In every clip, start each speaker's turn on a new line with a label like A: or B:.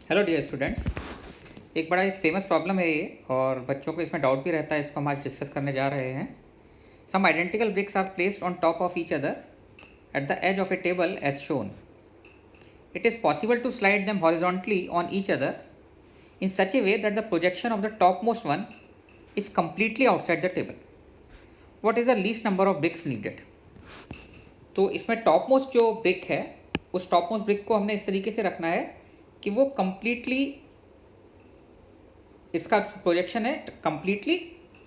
A: Hello dear students. एक बड़ा famous problem है ये, और बच्चों को इसमें डाउट भी रहता है। इसको हम आज डिस्कस करने जा रहे हैं। Some identical bricks are placed on top of each other at the edge of a table as shown. It is possible to slide them horizontally on each other in such a way that the projection of the topmost one is completely outside the table. What is the least number of bricks needed? तो इसमें topmost जो brick है, उस topmost brick को हमने इस तरीके से रखना है कि वो कंप्लीटली, इसका प्रोजेक्शन है कंप्लीटली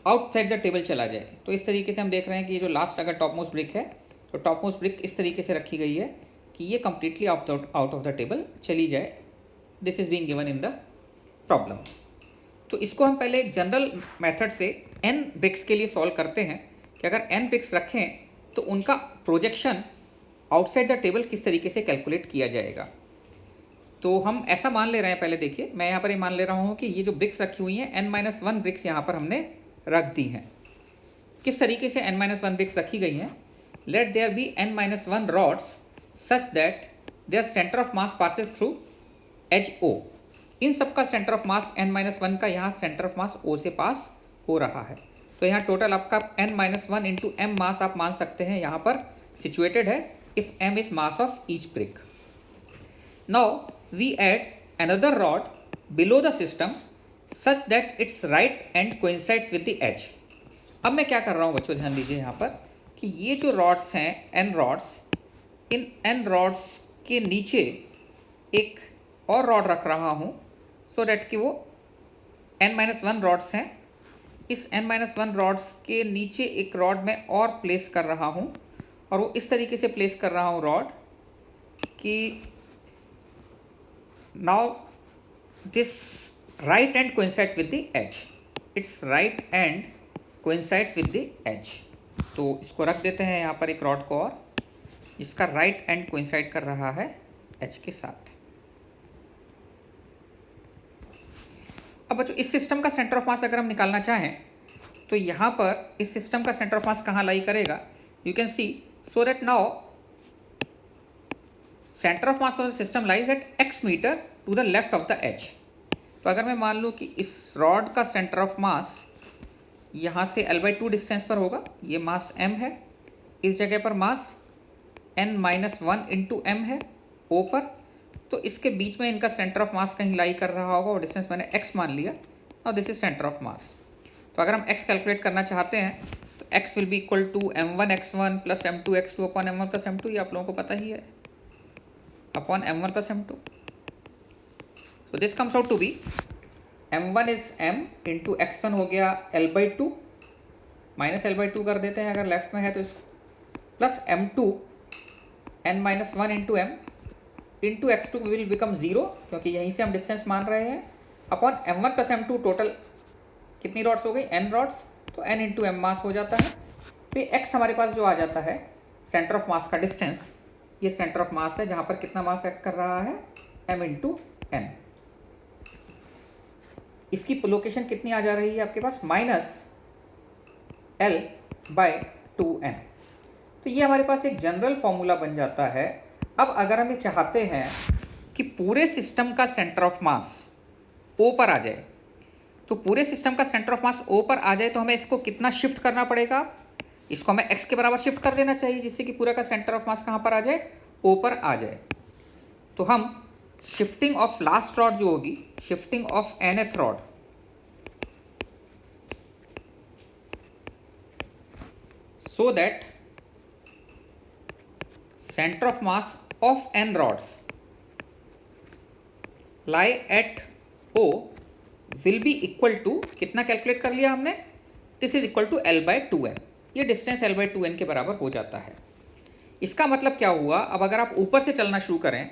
A: आउटसाइड द टेबल चला जाए. तो इस तरीके से हम देख रहे हैं कि ये जो लास्ट अगर टॉपमोस्ट ब्रिक है, तो टॉपमोस्ट ब्रिक इस तरीके से रखी गई है कि ये completely out of the table चली जाए. This is being given in the problem. तो इसको हम पहले एक जनरल मेथड से n ब्रिक्स के लिए सॉल्व करते हैं कि अगर n ब्रिक्स रखें तो उनका प्रोजेक्शन आउटसाइड द टेबल किस तरीके से कैलकुलेट किया जाएगा. तो हम ऐसा मान ले रहे हैं, पहले देखिए, मैं यहाँ पर ये मान ले रहा हूँ कि ये जो ब्रिक्स रखी हुई हैं n-1 ब्रिक्स यहाँ पर हमने रख दी हैं. किस तरीके से n-1 ब्रिक्स रखी गई हैं? Let there be n-1 rods such that their centre of mass passes through edge O. इन सब का सेंटर ऑफ मास n-1 का यहाँ सेंटर ऑफ मास O से पास हो रहा है. तो यहाँ टोटल आपका n-1 इंटू m मास आप मान सकते हैं यहाँ पर सिचुएटेड है, if m is mass of each brick. Now we add another rod below the system such that its right end coincides with the edge. अब मैं क्या कर रहा हूँ बच्चों, ध्यान दीजिए यहाँ पर कि ये जो रॉड्स हैं n रॉड्स, इन n रॉड्स के नीचे एक और रॉड रख रहा हूँ सो डैट कि वो n-1 रॉड्स हैं. इस n-1 रॉड्स के नीचे एक रॉड मैं और प्लेस कर रहा हूँ, और वो इस तरीके से प्लेस कर रहा हूँ रॉड कि now this right end coincides with the edge. Its right end coincides with the edge. तो इसको रख देते हैं यहाँ पर एक रॉड को, और जिसका राइट एंड कोइंसाइड कर रहा है एच के साथ. अब बच्चों इस सिस्टम का सेंटर ऑफ मास अगर हम निकालना चाहें तो यहाँ पर इस सिस्टम का सेंटर ऑफ मास कहाँ लाई करेगा? You can see so that now centre of mass of the system lies at x metre to the left of the edge. तो अगर मैं मान लूँ कि इस रॉड का सेंटर ऑफ मास यहाँ से L/2 डिस्टेंस पर होगा, ये मास m है, इस जगह पर मास n-1 इंटू m है O पर, तो इसके बीच में इनका सेंटर ऑफ मास कहीं लाई कर रहा होगा, और डिस्टेंस मैंने x मान लिया, और दिस इज सेंटर ऑफ मास. तो अगर हम x कैलकुलेट करना चाहते हैं तो x will be equal to m1x1 plus m2x2 upon m1 plus m2. ये आप लोगों को पता ही है, upon m1 plus m2. So this comes out to be m1 is m into x1 हो गया L/2 माइनस L/2 कर देते हैं अगर लेफ्ट में है तो इसको, plus m2 n-1 into m into x2 will become 0 क्योंकि यहीं से हम डिस्टेंस मान रहे हैं, upon m1 plus m2. Total कितनी रॉड्स हो गई? n rods. तो n इंटू m मास हो जाता है. तो ये x हमारे पास जो आ जाता है सेंटर ऑफ मास का डिस्टेंस, ये सेंटर ऑफ मास है जहाँ पर कितना मास एक्ट कर रहा है? m into n. इसकी लोकेशन कितनी आ जा रही है आपके पास? -L/2n. तो ये हमारे पास एक जनरल फॉर्मूला बन जाता है. अब अगर हम ये चाहते हैं कि पूरे सिस्टम का सेंटर ऑफ मास O पर आ जाए, तो पूरे सिस्टम का सेंटर ऑफ मास O पर आ जाए तो हमें इसको कितना शिफ्ट करना पड़ेगा? इसको हमें x के बराबर शिफ्ट कर देना चाहिए, जिससे कि पूरा का सेंटर ऑफ मास कहाँ पर आ जाए? O पर आ जाए. तो हम शिफ्टिंग ऑफ लास्ट रॉड जो होगी, shifting of nth rod, so that centre of mass of n rods lie at O will be equal to, कितना कैलकुलेट कर लिया हमने? This is equal to L/2n. ये डिस्टेंस L/2n के बराबर हो जाता है. इसका मतलब क्या हुआ? अब अगर आप ऊपर से चलना शुरू करें,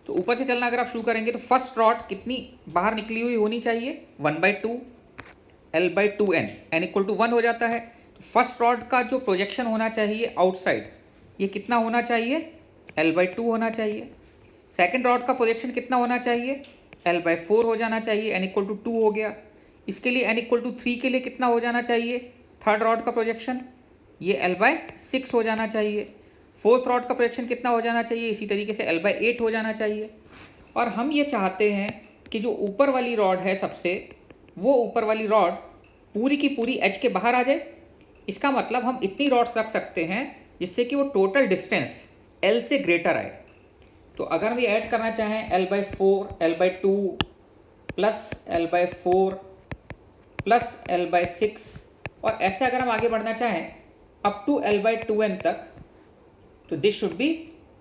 A: तो ऊपर से चलना अगर आप शुरू करेंगे तो फर्स्ट रॉड कितनी बाहर निकली हुई होनी चाहिए? 1/2 L/2n, n इक्वल टू 1 हो जाता है. तो फर्स्ट रॉड का जो प्रोजेक्शन होना चाहिए आउटसाइड, ये कितना होना चाहिए? L/2 होना चाहिए. सेकेंड रॉड का प्रोजेक्शन कितना होना चाहिए? L/4 हो जाना चाहिए, n इक्वल टू 2 हो गया. इसके लिए n इक्वल टू 3 के लिए कितना हो जाना चाहिए? थर्ड रॉड का प्रोजेक्शन, ये L/6 हो जाना चाहिए. फोर्थ रॉड का प्रोजेक्शन कितना हो जाना चाहिए? इसी तरीके से L/8 हो जाना चाहिए. और हम ये चाहते हैं कि जो ऊपर वाली रॉड है सबसे, वो ऊपर वाली रॉड पूरी की पूरी एज के बाहर आ जाए। इसका मतलब हम इतनी रॉड्स रख सकते हैं जिससे कि वो टोटल डिस्टेंस L से ग्रेटर आए। तो अगर हम ये ऐड करना चाहें L/4, L/2 plus L/4 plus L/6, और ऐसे अगर हम आगे बढ़ना चाहें अप टू L/2n तक, तो this should be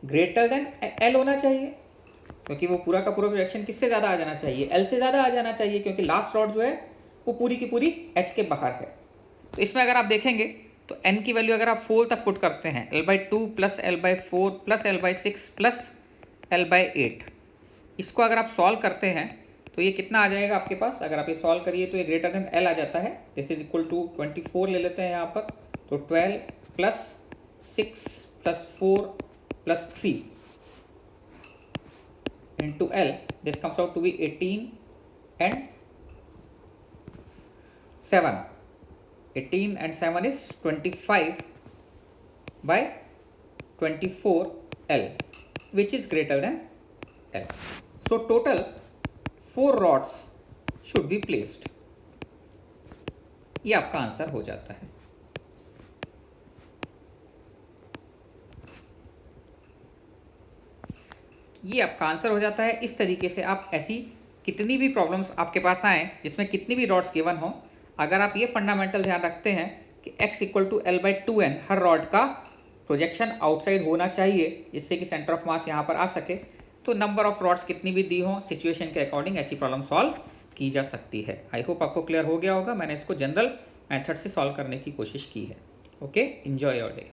A: greater than L होना चाहिए, क्योंकि वो पूरा का पूरा प्रोजेक्शन किससे ज़्यादा आ जाना चाहिए, L से ज़्यादा आ जाना चाहिए, क्योंकि लास्ट रॉड जो है वो पूरी की पूरी H के बाहर है। तो इसमें अगर आप देखेंगे तो n की वैल्यू अगर आप 4 तक पुट करते हैं, L/2 plus L/4 plus L/6 plus L/8, इसको अगर आप सॉल्व करते हैं तो ये कितना आ जाएगा आपके पास, अगर आप ये सॉल्व करिए तो ये ग्रेटर देन L आ जाता है। दिस इज इक्वल टू 24 ले लेते हैं यहाँ पर, तो 12 plus 6 plus 4 plus 3 into L, this comes out to be 18 and 7. 18 and 7 is 25 by 24 L, which is greater than L. So total 4 rods should be placed. ये आपका आंसर हो जाता है। ये आपका आंसर हो जाता है। इस तरीके से आप ऐसी कितनी भी प्रॉब्लम्स आपके पास आएँ जिसमें कितनी भी रॉड्स गिवन हो, अगर आप ये फंडामेंटल ध्यान रखते हैं कि x इक्वल टू L/2n हर रॉड का प्रोजेक्शन आउटसाइड होना चाहिए जिससे कि सेंटर ऑफ मास यहाँ पर आ सके, तो नंबर ऑफ रॉड्स कितनी भी दी हो सिचुएशन के अकॉर्डिंग ऐसी प्रॉब्लम सॉल्व की जा सकती है। आई होप आपको क्लियर हो गया होगा। मैंने इसको जनरल मेथड से सॉल्व करने की कोशिश की है। Okay, enjoy your day.